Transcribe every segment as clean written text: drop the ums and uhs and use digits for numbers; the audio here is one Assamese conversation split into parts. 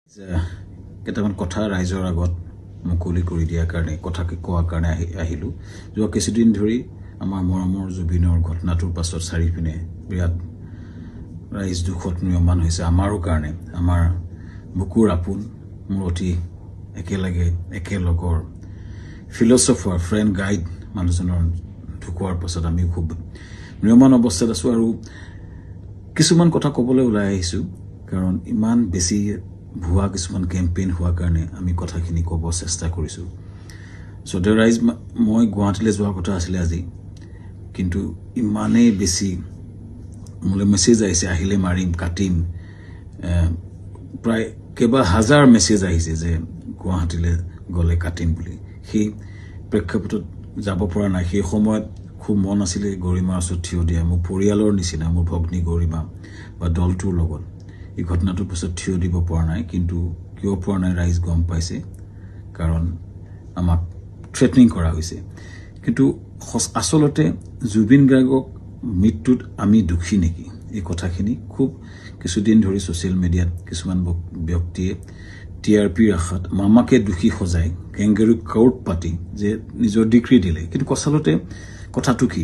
কেইটামান কথা ৰাইজৰ আগত মুকলি কৰি দিয়াৰ কাৰণে কথাকে কোৱাৰ কাৰণে আহিলো যোৱা কিছুদিন ধৰি আমাৰ মৰমৰ জুবিনৰ ঘটনাটোৰ পাছত চাৰিপিনে বিৰাট ৰাইজ দুখত নিয়মান হৈছে আমাৰো কাৰণে আমাৰ বুকুৰ আপোন মূৰতি একেলগৰ ফিলচফাৰ ফ্ৰেণ্ড গাইড মানুহজনৰ ঢুকোৱাৰ পাছত আমি খুব নিয়মান অৱস্থাত আছো আৰু কিছুমান কথা ক'বলৈ ওলাই আহিছো কাৰণ ইমান বেছি ভুৱা কিছুমান কেম্পেইন হোৱাৰ কাৰণে আমি কথাখিনি ক'ব চেষ্টা কৰিছো সো দ্য ৰাইজ মই গুৱাহাটীলৈ যোৱাৰ কথা আছিল আজি কিন্তু ইমানেই বেছি মোলৈ মেছেজ আহিছে আহিলে মাৰিম কাটিম প্ৰায় কেবা হাজাৰ মেছেজ আহিছে যে গুৱাহাটীলৈ গ'লে কাটিম বুলি সেই প্ৰেক্ষাপটত যাব পৰা নাই সেই সময়ত খুব মন আছিলে গৰিমাৰ ওচৰত থিয় দিয়া মোৰ পৰিয়ালৰ নিচিনা মোৰ ভগ্নী গৰিমা বা দলটোৰ লগত এই ঘটনাটোৰ পিছত থিয় দিব পৰা নাই কিন্তু কিয় পৰা নাই ৰাইজ গম পাইছে কাৰণ আমাক থ্ৰেটনিং কৰা হৈছে কিন্তু আসলতে জুবিন গাৰ্গক মৃত্যুত আমি দুখী নেকি এই কথাখিনি খুব কিছুদিন ধৰি সোশ্যাল মিডিয়াত কিছুমান ব্যক্তিয়ে টিআৰপিৰ আশাত মামাকে দুখী সজাই কেংগেৰু কাউট পাতি যে নিজৰ ডিগ্ৰী দিলে কিন্তু আসলতে কথাটো কি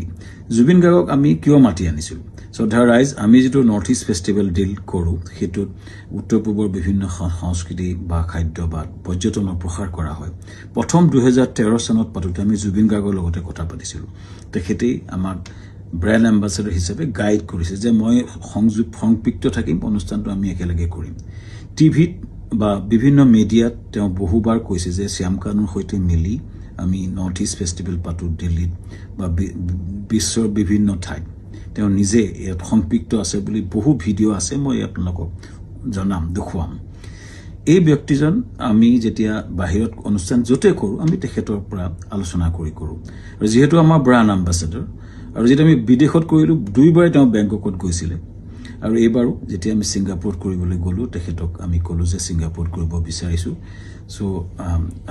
জুবিন গাৰ্গক আমি কিয় মাতি আনিছিল শ্ৰদ্ধা ৰাইজ আমি যেটো নৰ্থ ইষ্ট ফেষ্টিভেল ডিল কৰো হেতু উত্তৰ পূবৰ বিভিন্ন সংস্কৃতি বা খাদ্য বা পৰ্যটনৰ প্ৰসাৰ কৰা হয় প্ৰথম 2013 চনত পাতোতে আমি জুবিন গাৰ্গৰ লগতে কথা পাতিছিল তেখেতেই আমাক ব্ৰেণ্ড এম্বাসেডৰ হিচাপে গাইড কৰিছে যে মই সংযুক্ত থাকিম অনুষ্ঠানটো আমি একেলগে কৰিম টিভিত বা বিভিন্ন মিডিয়াত তেওঁ বহুবাৰ কৈছে যে শ্যামকানুৰ সৈতে মিলি আমি নৰ্থ ইষ্ট ফেষ্টিভেল পাতো দিল্লীত বা বিশ্বৰ বিভিন্ন ঠাইত তেওঁ নিজে ইয়াত সংযুক্ত আছে বুলি বহু ভিডিঅ' আছে মই আপোনালোকক জনাম দেখুৱাম এই ব্যক্তিজন আমি যেতিয়া বাহিৰত অনুষ্ঠান যতে কৰো আমি তেখেতৰ পৰা আলোচনা কৰো আৰু যেহেতু আমাৰ ব্ৰাণ্ড এম্বাসেডৰ আৰু যেতিয়া আমি বিদেশত কৰিলো দুইবাৰ তেওঁ বেংককত গৈছিলে আৰু এইবাৰো যেতিয়া আমি সিংগাপুৰত কৰিবলৈ গলো তেখেতক আমি কলো যে সিংগাপুৰত কৰিব বিচাৰিছো সো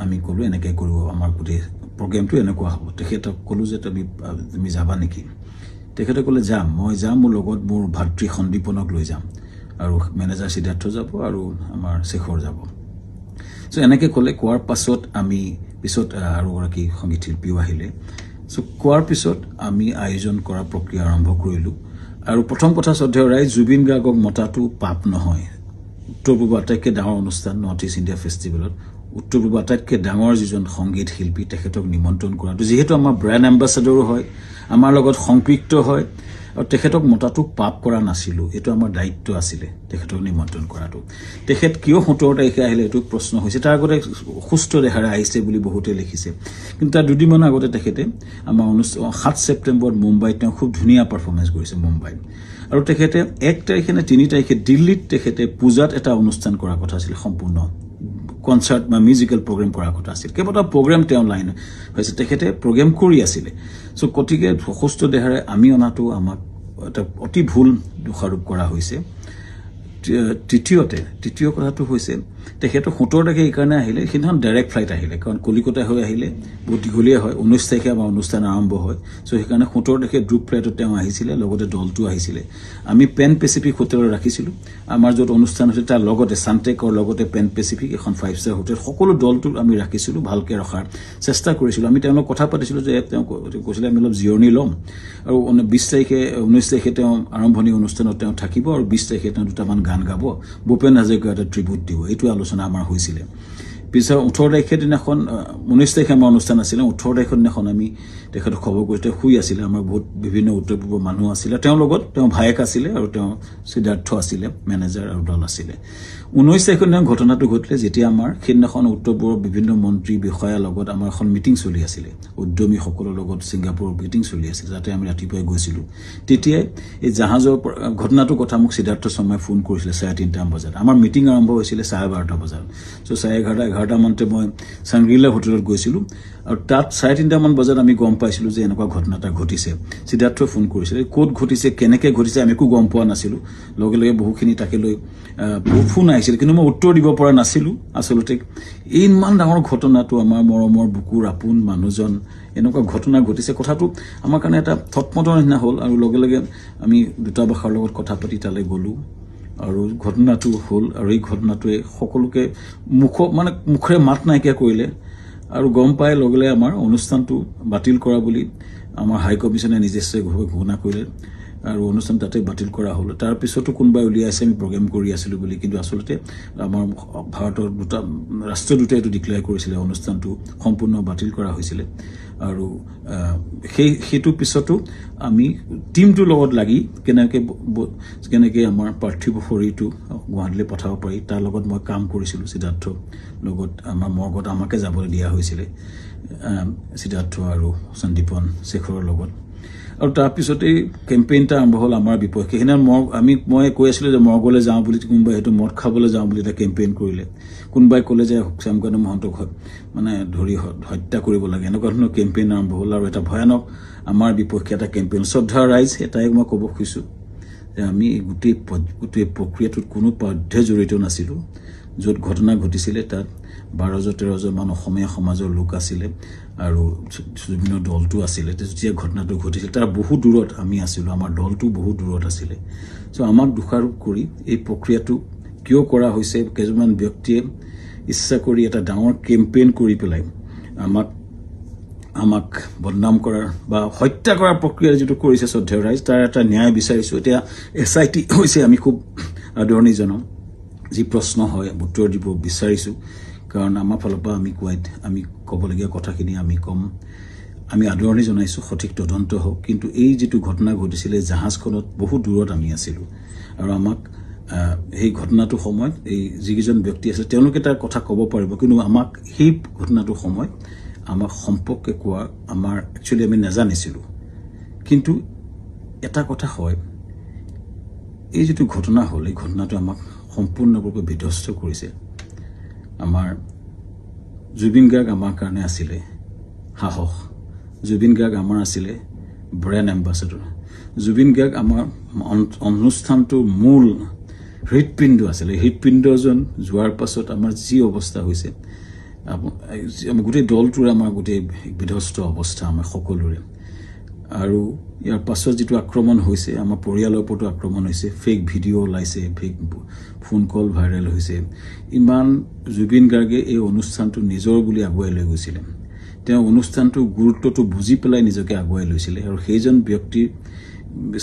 আমি কলো এনেকৈ কৰিব আমাৰ গোটেই প্ৰগ্ৰামটো এনেকুৱা হ'ব তেখেতক কলো যে তুমি যাবা নেকি তেখেতে কলে যাম মই যাম মোৰ লগত মোৰ ভাতৃ সন্দীপনক লৈ যাম আৰু মেনেজাৰ সিদ্ধাৰ্থ যাব আৰু আমাৰ শেখৰ যাব সো এনেকৈ কলে কোৱাৰ পাছত আমি পিছত আৰু গৰাকী সংগীত শিল্পীও আহিলে সো কোৱাৰ পিছত আমি আয়োজন কৰা প্ৰক্ৰিয়া আৰম্ভ কৰিলো আৰু প্ৰথম কথা শ্ৰদ্ধা ৰাইজ জুবিন গাৰ্গক মতাটো পাপ নহয় উত্তৰ পূব আটাইতকৈ ডাঙৰ অনুষ্ঠান নৰ্থ ইষ্ট ইণ্ডিয়া ফেষ্টিভেলত উত্তৰ পূব আটাইতকৈ ডাঙৰ যিজন সংগীত শিল্পী তেখেতক নিমন্ত্ৰণ কৰাটো যিহেতু আমাৰ ব্ৰেণ্ড এম্বাসেডৰো হয় আমাৰ লগত সংযুক্ত হয় আৰু তেখেতক মতাটো পাপ কৰা নাছিলো এটো আমাৰ দায়িত্ব আছিলে তেখেতক নিমন্ত্ৰণ কৰাটো তেখেত কিয় 17 তাৰিখে আহিলে এটো প্ৰশ্ন হৈছে তাৰ আগতে সুস্থ দেহাৰে আহিছে বুলি বহুতে লিখিছে কিন্তু তাৰ দুদিনমান আগতে তেখেতে আমাৰ 7 ছেপ্টেম্বৰত মুম্বাইত খুব ধুনীয়া পাৰফৰমেন্স কৰিছে মুম্বাইত আৰু তেখেতে 1 তাৰিখে নে 3 তাৰিখে দিল্লীত তেখেতে পূজাত এটা অনুষ্ঠান কৰাৰ কথা আছিল সম্পূৰ্ণ কনসাৰ্ট বা মিউজিক্যাল প্ৰগ্ৰাম কৰাৰ কথা আছিল কেৱটা প্ৰগ্ৰাম তেওঁ লাইন হৈছে তেখেতে প্ৰগ্ৰাম কৰি আছিল সো কটিকে সুস্থ দেহাৰে আমি অনাটো আমাক এটা অতি ভুল দোষাৰোপ কৰা হৈছে তৃতীয় কথাটো হৈছে তেখেতে 17 তাৰিখে এই কাৰণে আহিলে সিখন ডাইৰেক্ট ফ্লাইট আহিলে কাৰণ কলিকতা হৈ আহিলে বহুত দীঘলীয়া হয় 19 তাৰিখে আমাৰ অনুষ্ঠান আৰম্ভ হয় সো সেইকাৰণে 17 তাৰিখে গ্ৰুপ ফ্লাইটত তেওঁ আহিছিলে লগতে দলটো আহিছিলে আমি পেন পেচিফিক হোটেলত ৰাখিছিলো আমাৰ যত অনুষ্ঠান হৈছে তাৰ লগতে সানটেকৰ লগতে পেন পেচিফিক এখন 5 ষ্টাৰ হোটেল সকলো দলটো আমি ৰাখিছিলো ভালকে ৰখাৰ চেষ্টা কৰিছিলো আমি তেওঁলোক কথা পাতিছিলো যে তেওঁ কৈছিলে আমি অলপ জিৰণি লম আৰু 20 তাৰিখে 19 তাৰিখে তেওঁ আৰম্ভণি অনুষ্ঠানত তেওঁ থাকিব আৰু 20 তাৰিখে তেওঁ দুটামান গান গাব ভূপেন হাজৰিকাৰ এটা ট্ৰিবিউট দিব এইটো আলোচনা আমাৰ হৈছিল পিছৰ 18 তাৰিখে দিনাখন 19 তাৰিখে আমাৰ অনুষ্ঠান আছিল 18 তাৰিখৰ দিনাখন আমি তেখেতক খবৰ কৰিতে শুই আছিল আমাৰ বহুত বিভিন্ন উত্তৰ পূবৰ মানুহ আছিল তেওঁ লগত তেওঁ ভায়েক আছিল আৰু তেওঁ সিদ্ধাৰ্থ আছিল মেনেজাৰ আৰু দল আছিল 19 তাৰিখৰ দিনা ঘটনাটো ঘটিলে যেতিয়া আমাৰ খেদিনাখন উত্তৰ পূবৰ বিভিন্ন মন্ত্ৰী বিষয়া লগত আমাৰ এখন মিটিং চলি আছিল উদ্যমী সকলৰ লগত সিংগাপুৰৰ মিটিং চলি আছিল যাতে আমি ৰাতিপুৱাই গৈছিলো তেতিয়া এই জাহাজৰ ঘটনাটো কথা মোক সিদ্ধাৰ্থ শৰ্মাই ফোন কৰিছিল 3:30 বজাত আমাৰ মিটিং আৰম্ভ হৈছিল 12:30 বজাত সো 11:30 মানতে মই সাংগ্ৰিলা হোটেলত গৈছিলো আৰু তাত 3:30 মান বজাত আমি গম পাইছিলো যে এনেকুৱা ঘটনা এটা ঘটিছে সিদ্ধাৰ্থ ফোন কৰিছিল কোড ঘটিছে কেনেকৈ ঘটিছে আমি একো গম পোৱা নাছিলো লগে বহুখিনি তাকে লৈ বহু ফোন আহিছিল কিন্তু মই উত্তৰ দিব পৰা নাছিলো আসলতে ইমান ডাঙৰ ঘটনাটো আমাৰ মৰমৰ বুকুৰ আপোন মানুহজন এনেকুৱা ঘটনা ঘটিছে কথাটো আমাৰ কাৰণে এটা থটমটৰ নিচিনা হ'ল আৰু লগে আমি দুটাবাখৰ লগত কথা পাতি তালে গলো আৰু ঘটনাটো হ'ল আৰু এই ঘটনাটোৱে সকলোকে মুখৰে মাত নাইকিয়া কৰিলে আৰু গম পাই লগলে আমাৰ অনুষ্ঠানটো বাতিল কৰা বুলি আমাৰ হাই কমিছনে নিজস্বভাৱে ঘোষণা কৰিলে আৰু অনুষ্ঠান তাতে বাতিল কৰা হ'ল তাৰ পিছতো কোনবাই উলিয়াইছে আমি প্ৰগ্ৰাম কৰি আছিলোঁ বুলি কিন্তু আচলতে আমাৰ ভাৰতৰ ৰাষ্ট্ৰদূতে এইটো ডিক্লেয়াৰ কৰিছিলে অনুষ্ঠানটো সম্পূৰ্ণ বাতিল কৰা হৈছিলে আৰু সেইটো পিছতো আমি টিমটোৰ লগত লাগি কেনেকৈ আমাৰ পাৰ্থিৱ শৰীৰটো গুৱাহাটীলৈ পঠাব পাৰি তাৰ লগত মই কাম কৰিছিলোঁ সিদ্ধাৰ্থ লগত আমাৰ মৰ্গত আমাকে যাবলৈ দিয়া হৈছিলে সিদ্ধাৰ্থ আৰু সন্দীপন শেখৰৰ লগত আৰু তাৰপিছতে কেম্পেইনটা আৰম্ভ হ'ল আমাৰ বিপক্ষে সেইদিনা মই কৈ আছিলোঁ যে মৰ্গলৈ যাওঁ বুলি কোনোবাই সেইটো মদ খাবলৈ যাওঁ বুলি এটা কেম্পেইন কৰিলে কোনোবাই ক'লে যে শ্যামকান্ত মহন্তক ধৰি হত্যা কৰিব লাগে এনেকুৱা ধৰণৰ কেম্পেইন আৰম্ভ হ'ল আৰু এটা ভয়ানক আমাৰ বিপক্ষে এটা কেম্পেইন শ্ৰদ্ধা ৰাইজ এটাই মই ক'ব খুজিছোঁ যে আমি গোটেই প্ৰক্ৰিয়াটোত কোনো পধ্যে জড়িত নাছিলোঁ য'ত ঘটনা ঘটিছিলে তাত 12-13জন মান অসমীয়া সমাজৰ লোক আছিলে আৰু বিভিন্ন দলটো আছিলে যেতিয়া ঘটনাটো ঘটিছিল তাৰ বহু দূৰত আমি আছিলোঁ আমাৰ দলটো বহু দূৰত আছিলে চ' আমাক দোষাৰোপ কৰি এই প্ৰক্ৰিয়াটো কিয় কৰা হৈছে কেইজনমান ব্যক্তিয়ে ইচ্ছা কৰি এটা ডাঙৰ কেম্পেইন কৰি পেলাই আমাক বদনাম কৰাৰ বা হত্যা কৰাৰ প্ৰক্ৰিয়া যিটো কৰিছে শ্ৰদ্ধেয় ৰাইজ তাৰ এটা ন্যায় বিচাৰিছোঁ এতিয়া SIT হৈছে আমি খুব আদৰণি জনাম যি প্ৰশ্ন হয় উত্তৰ দিব বিচাৰিছোঁ কাৰণ আমাৰ ফালৰ পৰা আমি ক'বলগীয়া কথাখিনি আমি কম আমি আদৰণি জনাইছোঁ সঠিক তদন্ত হওক কিন্তু এই যিটো ঘটনা ঘটিছিলে জাহাজখনত বহু দূৰত আমি আছিলোঁ আৰু আমাক সেই ঘটনাটোৰ সময়ত এই যিকেইজন ব্যক্তি আছে তেওঁলোকে তাৰ কথা ক'ব পাৰিব কিন্তু আমাক সেই ঘটনাটোৰ সময়ত আমাক সম্পৰ্কে কোৱা আমাৰ একচুৱেলি আমি নাজানিছিলোঁ কিন্তু এটা কথা হয় এই যিটো ঘটনা হ'ল এই ঘটনাটো আমাক সম্পূৰ্ণৰূপে বিধ্বস্ত কৰিছে আমাৰ জুবিন গাৰ্গ আমাৰ কাৰণে আছিলে সাহস জুবিন গাৰ্গ আমাৰ আছিলে ব্ৰেণ্ড এম্বাছাডৰ জুবিন গাৰ্গ আমাৰ অনুষ্ঠানটোৰ মূল হৃদপিণ্ড আছিলে হৃদপিণ্ডজন যোৱাৰ পাছত আমাৰ যি অৱস্থা হৈছে গোটেই দলটোৰ আমাৰ গোটেই বিধ্বস্ত অৱস্থা আমাৰ সকলোৰে আৰু ইয়াৰ পাছত যিটো আক্ৰমণ হৈছে আমাৰ পৰিয়ালৰ ওপৰতো আক্ৰমণ হৈছে ফেক ভিডিঅ' ওলাইছে ফেক ফোন কল ভাইৰেল হৈছে ইমান জুবিন গাৰ্গে এই অনুষ্ঠানটো নিজৰ বুলি আগুৱাই লৈ গৈছিলে তেওঁ অনুষ্ঠানটোৰ গুৰুত্বটো বুজি পেলাই নিজকে আগুৱাই লৈছিলে আৰু সেইজন ব্যক্তিৰ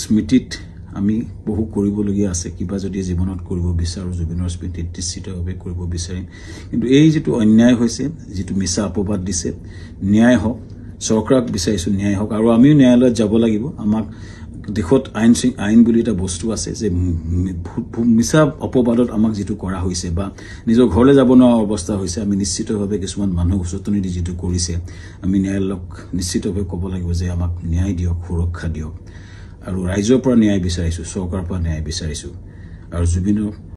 স্মৃতিত আমি বহু কৰিবলগীয়া আছে কিবা যদি জীৱনত কৰিব বিচাৰোঁ জুবিনৰ স্মৃতিত নিশ্চিতভাৱে কৰিব বিচাৰিম কিন্তু এই যিটো অন্যায় হৈছে যিটো মিছা অপবাদ দিছে ন্যায় হওক চৰকাৰক বিচাৰিছোঁ ন্যায় হওক আৰু আমিও ন্যায়ালয়ত যাব লাগিব আমাক দেশত আইন বুলি এটা বস্তু আছে যে মিছা অপবাদত আমাক যিটো কৰা হৈছে বা নিজৰ ঘৰলৈ যাব নোৱাৰা অৱস্থা হৈছে আমি নিশ্চিতভাৱে কিছুমান মানুহ উচতনি দি যিটো কৰিছে আমি ন্যায়ালয়ক নিশ্চিতভাৱে ক'ব লাগিব যে আমাক ন্যায় দিয়ক সুৰক্ষা দিয়ক আৰু ৰাইজৰ পৰা ন্যায় বিচাৰিছোঁ চৰকাৰৰ পৰা ন্যায় বিচাৰিছোঁ আৰু জুবিনৰ